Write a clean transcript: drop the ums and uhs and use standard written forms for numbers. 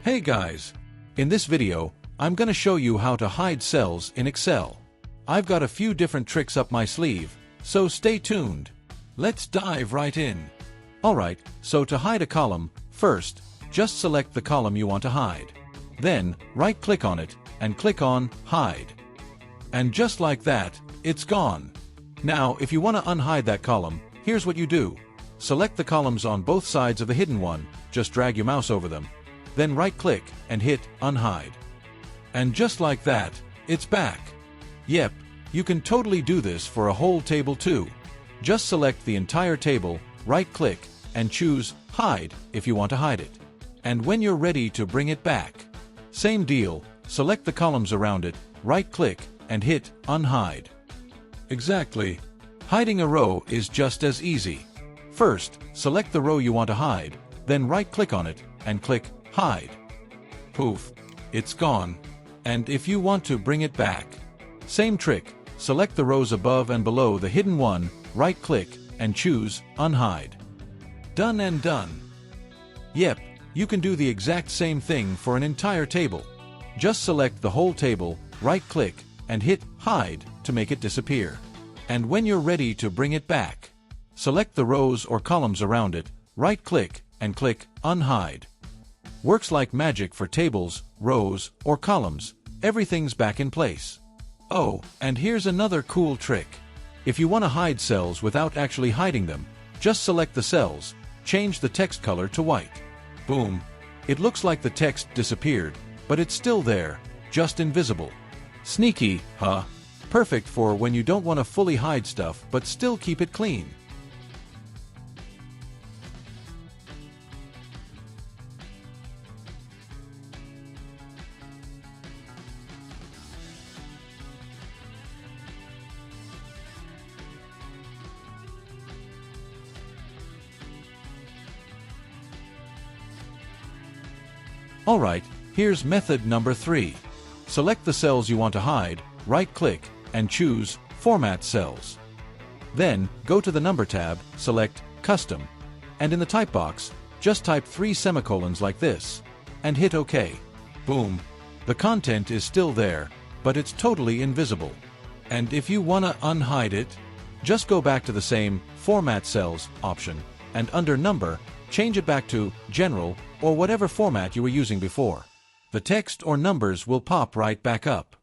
Hey guys! In this video, I'm gonna show you how to hide cells in Excel. I've got a few different tricks up my sleeve, so stay tuned. Let's dive right in. Alright, so to hide a column, first, just select the column you want to hide. Then, right-click on it, and click on Hide. And just like that, it's gone. Now, if you want to unhide that column, here's what you do. Select the columns on both sides of the hidden one, just drag your mouse over them. Then right-click and hit Unhide. And just like that, it's back. Yep, you can totally do this for a whole table too. Just select the entire table, right-click, and choose Hide if you want to hide it. And when you're ready to bring it back, same deal, select the columns around it, right-click, and hit Unhide. Exactly. Hiding a row is just as easy. First, select the row you want to hide, then right-click on it, and click Hide. Poof, it's gone. And if you want to bring it back, same trick, select the rows above and below the hidden one, right-click, and choose Unhide. Done and done. Yep, you can do the exact same thing for an entire table. Just select the whole table, right-click, and hit Hide to make it disappear. And when you're ready to bring it back, select the rows or columns around it, right-click, and click Unhide. Works like magic for tables, rows, or columns. Everything's back in place. Oh, and here's another cool trick. If you want to hide cells without actually hiding them, just select the cells, change the text color to white. Boom! It looks like the text disappeared, but it's still there, just invisible. Sneaky, huh? Perfect for when you don't want to fully hide stuff but still keep it clean. Alright, here's method number 3. Select the cells you want to hide, right-click, and choose Format Cells. Then, go to the Number tab, select Custom, and in the type box, just type 3 semicolons like this, and hit OK. Boom! The content is still there, but it's totally invisible. And if you wanna unhide it, just go back to the same Format Cells option, and under Number, change it back to General or whatever format you were using before. The text or numbers will pop right back up.